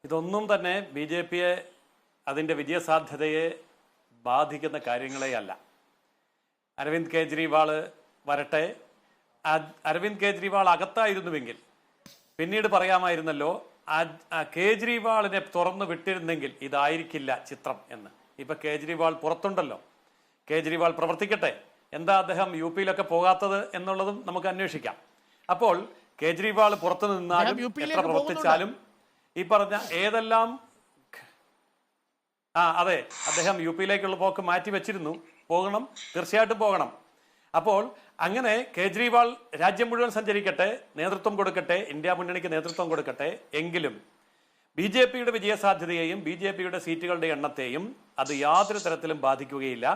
ഇതൊന്നും തന്നെ B J പിയെ അതിൻ്റെ വിജയസാധ്യതയെ ബാധിക്കുന്ന കാര്യങ്ങളേ അല്ല. അരവിന്ദ് കെജ്രിവാൾ വരട്ടെ, അരവിന്ദ് കെജ്രിവാൾ അകത്തായിരുന്നുവെങ്കിൽ പിന്നീട് പറയാമായിരുന്നല്ലോ കേജ്രിവാളിനെ തുറന്നു വിട്ടിരുന്നെങ്കിൽ ഇതായിരിക്കില്ല ചിത്രം എന്ന്. ഇപ്പൊ കേജ്രിവാൾ പുറത്തുണ്ടല്ലോ, കേജ്രിവാൾ പ്രവർത്തിക്കട്ടെ. എന്താ അദ്ദേഹം യു പിയിലൊക്കെ പോകാത്തത് എന്നുള്ളതും നമുക്ക് അന്വേഷിക്കാം. അപ്പോൾ കേജ്രിവാൾ പുറത്തു നിന്നാലും എത്ര പ്രവർത്തിച്ചാലും ഈ പറഞ്ഞ ഏതെല്ലാം അതെ, അദ്ദേഹം യു പിയിലേക്കുള്ള പോക്ക് മാറ്റി വെച്ചിരുന്നു. പോകണം, തീർച്ചയായിട്ടും പോകണം. അപ്പോൾ അങ്ങനെ കേജ്രിവാൾ രാജ്യം മുഴുവൻ സഞ്ചരിക്കട്ടെ, നേതൃത്വം കൊടുക്കട്ടെ, ഇന്ത്യ മുന്നണിക്ക് നേതൃത്വം കൊടുക്കട്ടെ. എങ്കിലും ബി ജെ പിയുടെ വിജയസാധ്യതയെയും ബി ജെ പിയുടെ സീറ്റുകളുടെ എണ്ണത്തെയും അത് യാതൊരു തരത്തിലും ബാധിക്കുകയില്ല.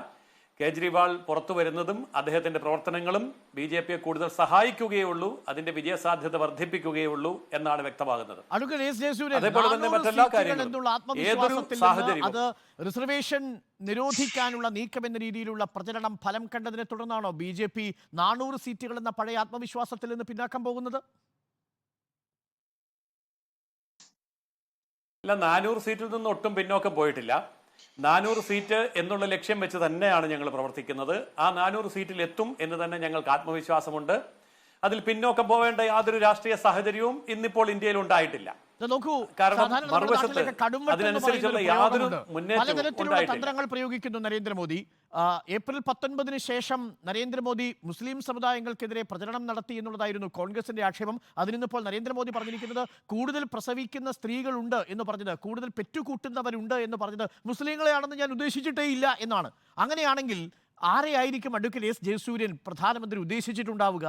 കേജ്രിവാൾ പുറത്തു വരുന്നതും അദ്ദേഹത്തിന്റെ പ്രവർത്തനങ്ങളും ബി ജെ പിയെ കൂടുതൽ സഹായിക്കുകയുള്ളൂ, അതിന്റെ വിജയസാധ്യത വർദ്ധിപ്പിക്കുകയുള്ളൂ എന്നാണ് വ്യക്തമാകുന്നത്. അതേപോലെ തന്നെ മറ്റെല്ലാ കാര്യങ്ങളും ഏതൊരു സാഹചര്യവും അത് റിസർവേഷൻ നിരോധിക്കാനുള്ള നീക്കം എന്ന രീതിയിലുള്ള പ്രചരണം ഫലം കണ്ടതിനെ തുടർന്നാണോ ബി ജെ പി 400 സീറ്റുകൾ എന്ന പഴയ ആത്മവിശ്വാസത്തിൽ നിന്ന് പിന്നാക്കം പോകുന്നത്? അല്ല, 400 സീറ്റിൽ നിന്ന് ഒട്ടും പിന്നോക്കം പോയിട്ടില്ല. 400 സീറ്റ് എന്നുള്ള ലക്ഷ്യം വെച്ച് തന്നെയാണ് ഞങ്ങൾ പ്രവർത്തിക്കുന്നത്. ആ 400 സീറ്റിൽ എത്തും എന്ന് തന്നെ ഞങ്ങൾക്ക് ആത്മവിശ്വാസമുണ്ട്. അതിൽ പിന്നോക്കം പോവേണ്ട യാതൊരു രാഷ്ട്രീയ സാഹചര്യവും ഇന്നിപ്പോൾ ഇന്ത്യയിൽ ഉണ്ടായിട്ടില്ല. കാരണം മറുവശത്ത് അതിനനുസരിച്ചുള്ള യാതൊരു മുന്നേറ്റവും തന്ത്രങ്ങൾ പ്രയോഗിക്കുന്നു നരേന്ദ്രമോദി. ഏപ്രിൽ 19 ശേഷം നരേന്ദ്രമോദി മുസ്ലിം സമുദായങ്ങൾക്കെതിരെ പ്രചരണം നടത്തി എന്നുള്ളതായിരുന്നു കോൺഗ്രസിന്റെ ആക്ഷേപം. അതിനിന്നിപ്പോൾ നരേന്ദ്രമോദി പറഞ്ഞിരിക്കുന്നത് കൂടുതൽ പ്രസവിക്കുന്ന സ്ത്രീകളുണ്ട് എന്ന് പറഞ്ഞത്, കൂടുതൽ പെറ്റുകൂട്ടുന്നവരുണ്ട് എന്ന് പറഞ്ഞത് മുസ്ലിങ്ങളെയാണെന്ന് ഞാൻ ഉദ്ദേശിച്ചിട്ടേ ഇല്ല എന്നാണ്. അങ്ങനെയാണെങ്കിൽ ആരെയായിരിക്കും അഡ്വക്കേറ്റ് എസ് ജയസൂര്യൻ പ്രധാനമന്ത്രി ഉദ്ദേശിച്ചിട്ടുണ്ടാവുക?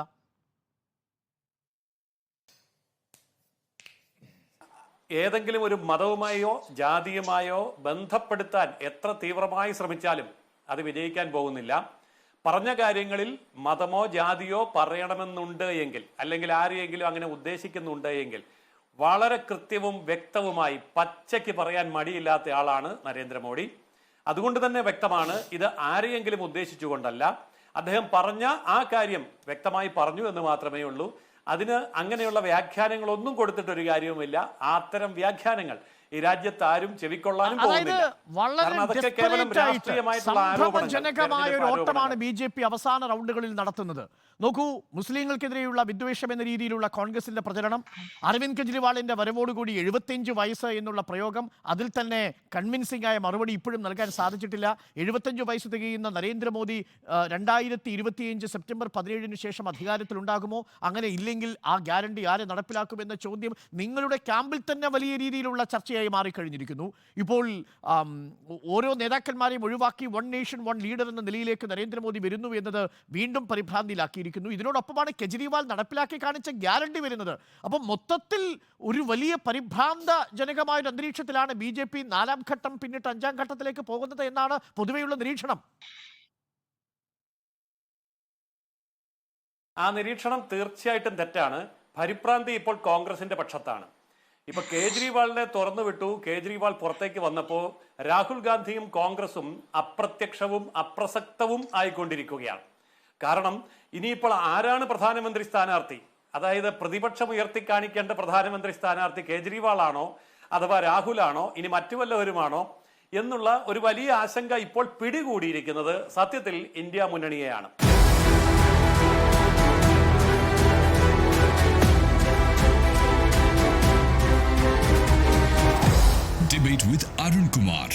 ഏതെങ്കിലും ഒരു മതവുമായോ ജാതിയുമായോ ബന്ധപ്പെടുത്താൻ എത്ര തീവ്രമായി ശ്രമിച്ചാലും അത് വിജയിക്കാൻ പോകുന്നില്ല. പറഞ്ഞ കാര്യങ്ങളിൽ മതമോ ജാതിയോ പറയണമെന്നുണ്ട് എങ്കിൽ, അല്ലെങ്കിൽ ആരെയെങ്കിലും അങ്ങനെ ഉദ്ദേശിക്കുന്നുണ്ട് എങ്കിൽ വളരെ കൃത്യവും വ്യക്തവുമായി പച്ചയ്ക്ക് പറയാൻ മടിയില്ലാത്ത ആളാണ് നരേന്ദ്രമോദി. അതുകൊണ്ട് തന്നെ വ്യക്തമാണ്, ഇത് ആരെയെങ്കിലും ഉദ്ദേശിച്ചുകൊണ്ടല്ല. അദ്ദേഹം പറഞ്ഞ ആ കാര്യം വ്യക്തമായി പറഞ്ഞു എന്ന് മാത്രമേ ഉള്ളൂ. അതിന് അങ്ങനെയുള്ള വ്യാഖ്യാനങ്ങളൊന്നും കൊടുത്തിട്ടൊരു കാര്യവുമില്ല. അത്തരം വ്യാഖ്യാനങ്ങൾ ഈ രാജ്യത്ത് ആരും ചെവിക്കൊള്ളാനും പോകുന്നില്ല. കാരണം അതൊക്കെ കേവലം രാഷ്ട്രീയമായിട്ടുള്ള ആരോപണജനകമായ ഒരു ഓട്ടമാണ് ബി ജെ പി അവസാന റൗണ്ടുകളിൽ നടത്തുന്നത്. നോക്കൂ, മുസ്ലിങ്ങൾക്കെതിരെയുള്ള വിദ്വേഷം എന്ന രീതിയിലുള്ള കോൺഗ്രസിന്റെ പ്രചരണം, അരവിന്ദ് കെജ്രിവാളിന്റെ വരവോടുകൂടി 75 വയസ്സ് എന്നുള്ള പ്രയോഗം, അതിൽ തന്നെ കൺവിൻസിംഗ് ആയ മറുപടി ഇപ്പോഴും നൽകാൻ സാധിച്ചിട്ടില്ല. 75 വയസ്സ് തികയുന്ന നരേന്ദ്രമോദി 2025 സെപ്റ്റംബർ 17 ശേഷം അധികാരത്തിലുണ്ടാകുമോ? അങ്ങനെ ഇല്ലെങ്കിൽ ആ ഗ്യാരണ്ടി ആരെ നടപ്പിലാക്കുമെന്ന ചോദ്യം നിങ്ങളുടെ ക്യാമ്പിൽ തന്നെ വലിയ രീതിയിലുള്ള ചർച്ചയായി മാറിക്കഴിഞ്ഞിരിക്കുന്നു. ഇപ്പോൾ ഓരോ നേതാക്കന്മാരെയും ഒഴിവാക്കി വൺ നേഷൻ വൺ ലീഡർ എന്ന നിലയിലേക്ക് നരേന്ദ്രമോദി വരുന്നു എന്നത് വീണ്ടും പരിഭ്രാന്തിയിലാക്കിയിരിക്കുന്നു. ഇതിനോടൊപ്പമാണ് കെജ്രിവാൾ നടപ്പിലാക്കി കാണിച്ച ഗ്യാരണ്ടി വരുന്നത്. അപ്പം മൊത്തത്തിൽ ഒരു വലിയ പരിഭ്രാന്തജനകമായ ഒരു അന്തരീക്ഷത്തിലാണ് ബി ജെ പി 4ാം ഘട്ടം പിന്നിട്ട് 5ാം ഘട്ടത്തിലേക്ക് പോകുന്നത് എന്നാണ് പൊതുവെയുള്ള നിരീക്ഷണം. ആ നിരീക്ഷണം തീർച്ചയായിട്ടും തെറ്റാണ്. പരിഭ്രാന്തി ഇപ്പോൾ കോൺഗ്രസിന്റെ പക്ഷത്താണ്. ഇപ്പൊ കേജ്രിവാളിനെ തുറന്നു വിട്ടു, കേജ്രിവാൾ പുറത്തേക്ക് വന്നപ്പോൾ രാഹുൽ ഗാന്ധിയും കോൺഗ്രസും അപ്രത്യക്ഷവും അപ്രസക്തവും ആയിക്കൊണ്ടിരിക്കുകയാണ്. കാരണം ഇനിയിപ്പോൾ ആരാണ് പ്രധാനമന്ത്രി സ്ഥാനാർത്ഥി? അതായത് പ്രതിപക്ഷം ഉയർത്തി കാണിക്കേണ്ട പ്രധാനമന്ത്രി സ്ഥാനാർത്ഥി കേജ്രിവാളാണോ അഥവാ രാഹുലാണോ ഇനി മറ്റു വല്ലവരുമാണോ എന്നുള്ള ഒരു വലിയ ആശങ്ക ഇപ്പോൾ പിടികൂടിയിരിക്കുന്നത് സത്യത്തിൽ India മുന്നണിയെയാണ്. Debate with Arun Kumar.